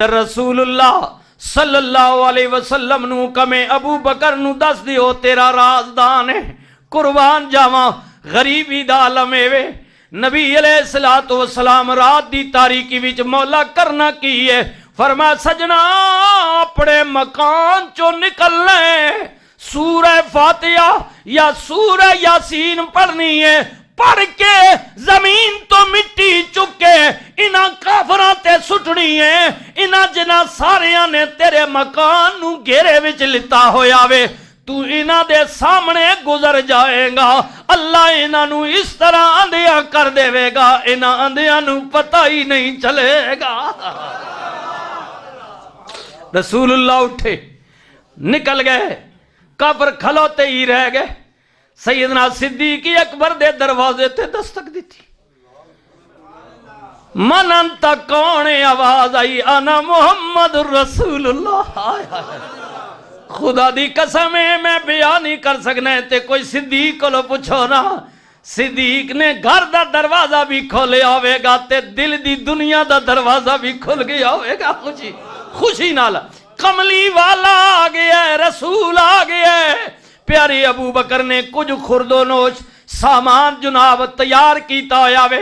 रसूलुल्लाह सल्लल्लाहु अलैहि वसल्लम नू कमे अबू बकर नू दस दियो तेरा राजदान है, कुर्बान जावा गरीबी दा आलम वे। नबी अलैहिस्सलातु वस्सलाम रात दी तारीकी विच मौला करना की है, फरमा सजना अपने मकान चो निकलना है, सूरह फातिहा या सूरह यासीन पढ़नी है, पढ़ के जमीन तो मिट्टी चुके इना काफरां ते सुटनी है, इना जिना सारिया ने तेरे मकान नू घेरे विच लिता होया वे, तू इना दे सामने गुजर जाएगा, अल्लाह इना नू इस तरह अंधिया कर देवेगा, इना अंधिया नू पता ही नहीं चलेगा। रसूलुल्लाह उठे निकल गए, काफर खलोते ही रह गए। सैयदना सिद्दीक अकबर दे दरवाजे ते दस्तक दी थी, मनन तक कौन आवाज आई, आना मोहम्मद रसूलुल्लाह। खुदा दी कसम है मैं बयान नहीं कर सकना, ते कोई सिद्दीक को पूछो ना, सिद्दीक ने घर दा दरवाजा भी खोलिया होवेगा ते दिल दी दुनिया दा दरवाजा भी खुल गया होवेगा। खुशी खुशी नाल कमली वाला आ गया, रसूल आ गया। प्यारे अबू बकर ने कुछ खुरदोनोश सामान जनाब तैयार किया होया वे,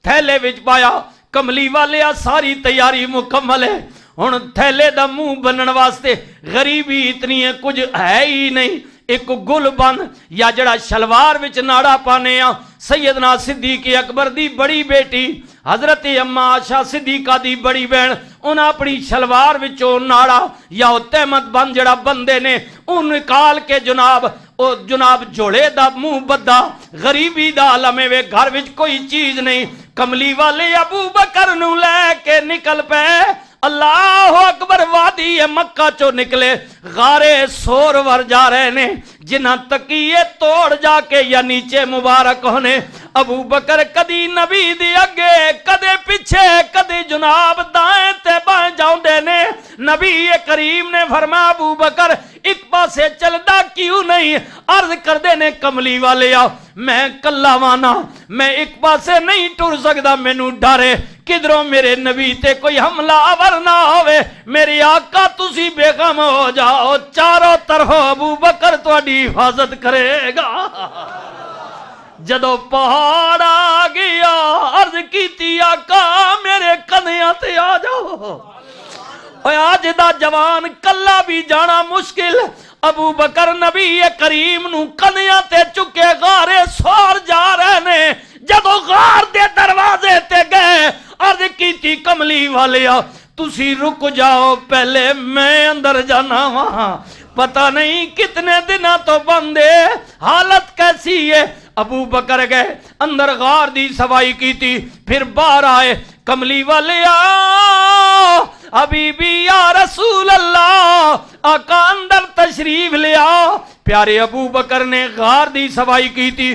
थैले विच पाया, कमली वाले सारी तैयारी मुकम्मल है। हुण थैले दा मुंह बनने वास्ते गरीबी इतनी है, कुछ है ही नहीं, एक गुल बन या जड़ा शलवार विच नाड़ा पाने आ। सैयदना सिद्दीक अकबर दी बड़ी बेटी हजरत अम्मा आशा सिद्दीका दी बड़ी बहन, उन्हें अपनी शलवार विचों नाड़ा या तहमत बन जड़ा बंदे ने उन निकाल के जनाब जोड़े दा मुंह बद्दा। गरीबी दा आलम वे, घर विच कोई चीज नहीं। कमली वाले अबू बकर नू लेके निकल पे, अल्लाह अकबर वादी मक्का चो निकले, गारे सोर वर जा रहे ने, जिन्हां तकिए तोड़ जाके या नीचे मुबारक होने। अबू बकर कदी नबी दी अगे कदे पिछे कदी जनाब दाएं ते बाएं जाउंदे ने। नबी करीम ने फरमाया अबू बकर एक पासे चलदा क्यों नहीं? अर्ज करदे ने कमली वाले आ मैं कल्ला वाना, मैं एक पासे नहीं टुर सकदा, मैनू डरे किधरों मेरे नबी ते कोई हमला आवर ना होवे। मेरे आका तुसी बेगम हो जाओ, चारों तरफ अबू बकर तुहाडी हिफाजत करेगा। जदों पहाड़ आ गया अर्ज की आका मेरे कन्या ते आ जाओ। आज दा जवान कला भी जाना मुश्किल। अबू बकर नबी करीम नू कन्या ते चुके गारे सोर जा रहे ने। जदों गार दे दरवाजे ते गए अर्ज की कमली वाले तुसी रुक जाओ, पहले मैं अंदर जाना वहां, पता नहीं कितने दिनों तो बंदे, हालत कैसी है। अबू बकर गए अंदर गार दी सफाई की थी, फिर बाहर आए कमली वाले अभी भी या रसूल अल्लाह आका अंदर तशरीफ ले आओ। प्यारे अबू बकर ने गार दी सफाई की थी,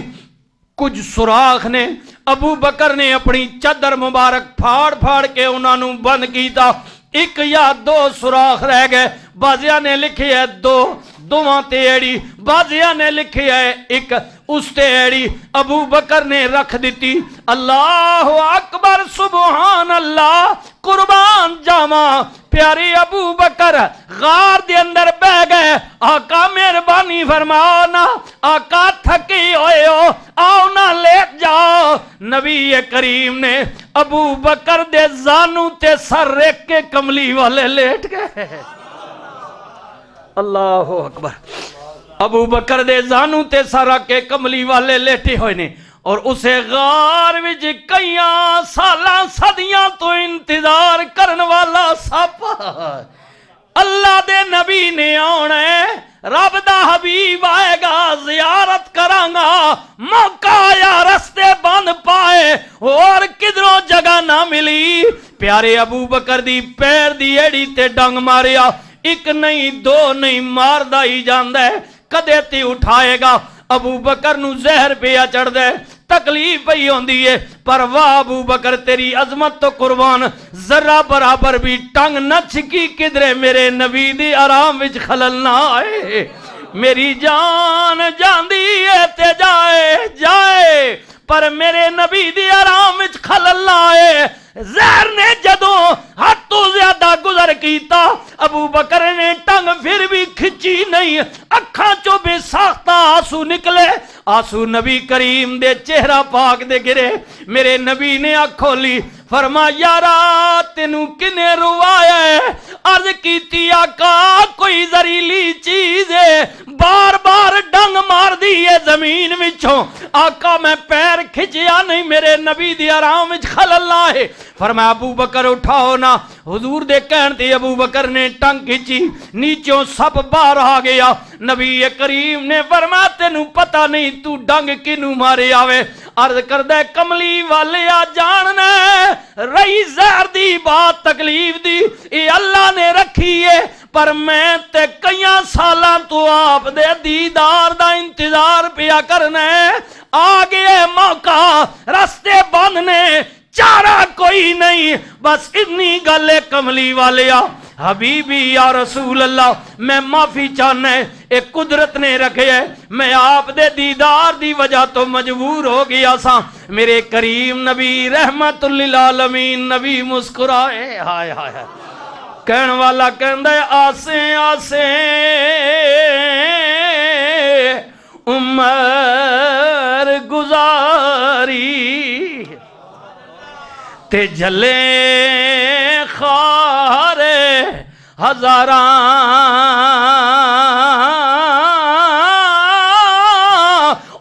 कुछ सुराख ने अबू बकर ने अपनी चादर मुबारक फाड़ फाड़ के उन्होंने बंद किया। एक या दो सुराख रह गए, बाजिया ने लिखे है दो, दोवां ते एड़ी, बाजिया ने लिखे है एक, उस ते एड़ी अबू बकर ने रख दी। अल्लाह अकबर सुबहान अल्लाह, कुर्बान जावा। प्यारे अबू बकर गार दे अंदर बह गए। आका मेहरबानी फरमाओ ना, आका थके होए हो, आओ ना लेट जाओ। नबी करीम ने अबू बकर दे जानू ते सर रख के कमली वाले लेट गए। अल्लाह अकबर। अबू बकर दे जानू ते सर रख के कमली वाले लेटे हुए ने, और उसे गार विच कई सालां सदियां तो इंतजार करने वाला सप अल्लाह दे नबी ने आना है। रब दा हबीब आएगा, जियारत करांगा, मौका आया रस्ते बंद पाए और किधरों जगह ना मिली। प्यारे अबू बकर दी पैर दी एड़ी ते डंग मारिया, एक नहीं दो नहीं मारदा ही जांदा है, कदे ते उठाएगा। अबू बकर नू जहर पिया चढ़दा है, तकलीफ पई होंदी है, पर वाह अबू बकर तेरी अजमत तो कुर्बान, जरा बराबर भी टंग न छिकी किधरे मेरे नबी दी आराम विच खलल ना आए। मेरी जान जांदी है ते जाए जाए, पर मेरे नबी दी आराम विच खलल ना आए। ज़हर ने जदों हद तो ज्यादा गुजर कीता, अबू बकर ने टंग फिर भी खिंची नहीं, अखां चों बेसाख्ता आंसू निकले। आंसू नबी करीम दे चेहरा पाक दे गिरे। मेरे नबी ने अख खोली, फरमा यारा तेनू किने रुवाया है? अर्ज कीती आका कोई जहरीली चीज है, बार बार डंग मार दी है जमीन विचों। आका मैं पैर खिंचया नहीं, मेरे नबी दी आराम विच खलल ना है। फरमाया अबू बकर उठाओ ना। हुजूर दे कहण ते अबू बकर ने टंग खिंची, नीचों सब बाहर आ गया। नबी करीम ने फरमाया तेनू पता नहीं तू डंग किनू मारे आवे? अर्ज करदा कमली वाले आ जानना रही जहर दी बात तकलीफ दी ये अल्लाह ने रखी है, पर मैं ते कई सालां तो आप दे दीदार दा इंतजार पिया करना है। आ गया मौका, रस्ते बंद ने, चारा कोई नहीं, बस इतनी गल है कमली वाले आ हबीबी या रसूल अल्लाह, मैं माफी चाहना है, एक कुदरत ने रखे है, मैं आप दे दीदार दी वजह तो मजबूर हो गया सा। मेरे करीम नबी रहमतुल लिल आलमीन नबी मुस्कुराए। हाय हाय हाय। कहन वाला कहंदा आसे आसे उमर गुजारी ते जले खारे हजारा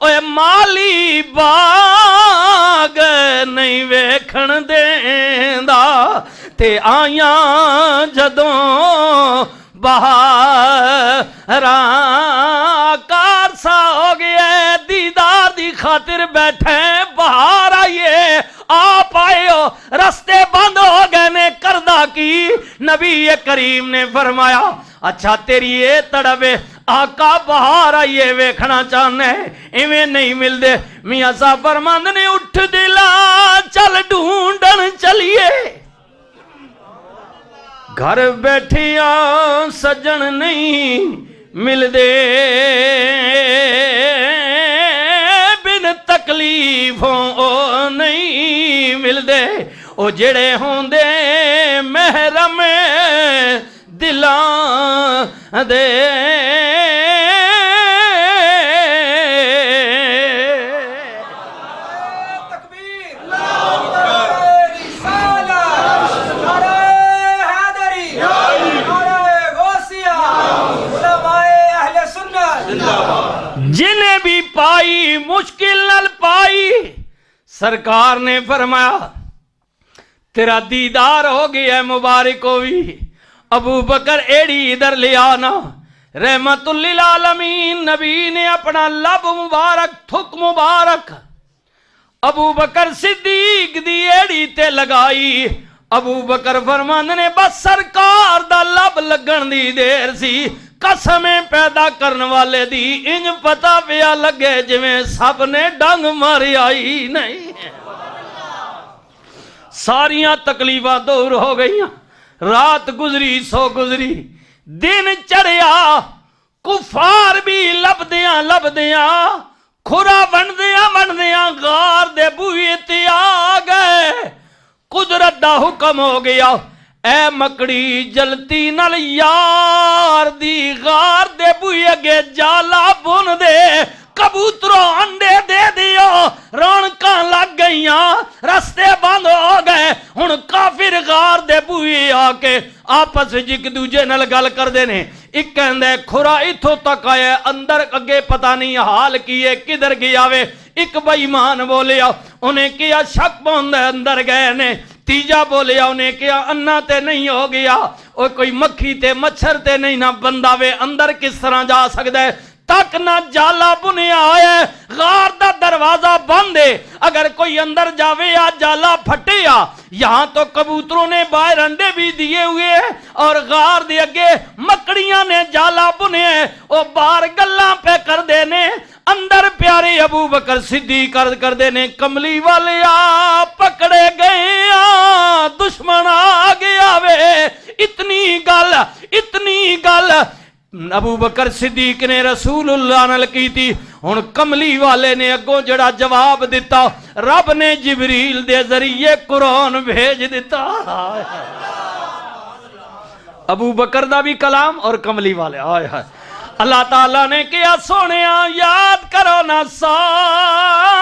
ओए माली बाग नहीं वेखण देंदा ते आया जदों बहारा कारसा हो गया दीदार दी खातिर बैठे बाहर आइए आप आए हो रस्ते बंद हो गए ने करदा की। नबी करीम ने फरमाया अच्छा तेरी ये तड़वे आका बाहर आइए वेखना चाहना है इवें नहीं मिलते। मियां साहब फरमांदे ने उठ दिला चल ढूंढन चलिए, घर बैठिया सजन नहीं मिलदे बिन तकलीफों ओ नहीं मिलदे ओ जेड़े होंदे महरम दिलां दे। जिन्हें भी पाई मुश्किल नल पाई, सरकार ने फरमाया तेरा दीदार हो गया मुबारक हो भी। अबू बकर एड़ी इधर ले आना। रहमतुल लिल आलमीन नबी ने अपना लब मुबारक थुक मुबारक अबू बकर सिद्दीक दी एड़ी ते लगाई। अबू बकर फरमांदे ने बस सरकार दा लब लगन दी देर सी, कसमें पैदा करने वाले दी इंज पता पिया लगे जिवें सब ने डंग मारी आई नहीं। सारियां तकलीफां दूर हो गई, रात गुजरी सो गुजरी, दिन चढ़िया, कुफार भी लभदियां लभदियां खुरा बनदियां बनदियां गार दे बूहे ते आ गए। कुदरत दा हुक्म हो गया ऐ मकड़ी जलती नल यार दी गार दे बूहे अगे जाला बुन दे, कबूतरों अंडे दे दियो। रौनकां लग गईयां, रस्ते बंद हो गए। हुण काफिर गार दे बूहे आके आपस विच एक दूजे नाल गल करदे ने। एक कहंदा खुरा इथों तक आया, अंदर अगे पता नहीं हाल की है किधर गया वे। एक बेईमान बोलिया, उन्हें किया शक पौंदा अंदर गए ने। तीजा बोलिया, उन्हें किया अन्ना ते नहीं हो गया, और कोई मक्खी ते मच्छर ते नहीं ना बंदा वे अंदर किस तरह जा सकता है। तक ना जाला बुनिया है, गार दा दरवाजा बंद है, अगर कोई अंदर जावे या जाला फटे या। यहाँ तो कबूतरों ने बाहर अंडे भी दिए हुए और गार दे अगे मकड़ियां ने जाला बुने, वो बाहर गल्लां पे कर देने, अंदर प्यारे अबू बकर सिद्दीक कर देने कमली वाले आ पकड़े गए आ, दुश्मन आ गया वे। इतनी गल अबू बकर सिद्दीक ने रसूलुल्लाह नाल की थी। हुण कमली वाले ने अगों जड़ा जवाब दिता, रब ने जिबरील दे जरिए कुरान भेज दिता। अबू बकर दा भी कलाम और कमली वाले आए हाय। अल्लाह ताला ने किया सोने याद करो ना सान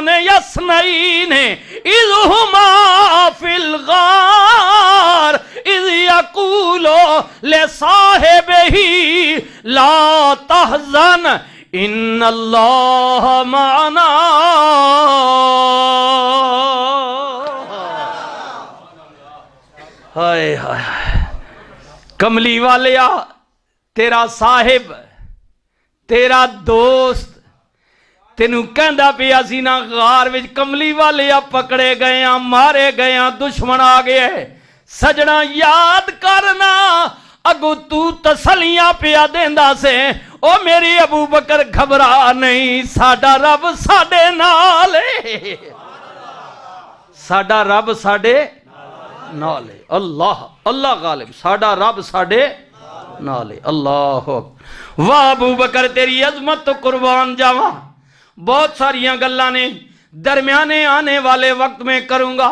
यसनई ने इज़हुमा फिल गार इज़ यक़ूलो ले साहिबिही ला तहज़न इन्नल्लाह माना। हाय हाय कमली वालिया, तेरा साहिब तेरा दोस्त तेनू कहंदा पिया सी ना गार विच कमली वाले पकड़े गए आ, मारे गए आ, दुश्मन आ गए। सजना याद करना अगू तू तसलियां पिया देंदा से, ओ मेरी अबू बकर घबरा नहीं, साडा रब साडे नाल है, साडा रब साडे नाल है। अल्लाह अल्लाह गालिब, साडा रब साडे नाल है। अल्लाह वाह अबू बकर तेरी अजमत तो कुर्बान जावा। बहुत सारियां गल्लां ने दरमियाने आने वाले वक्त में करूंगा।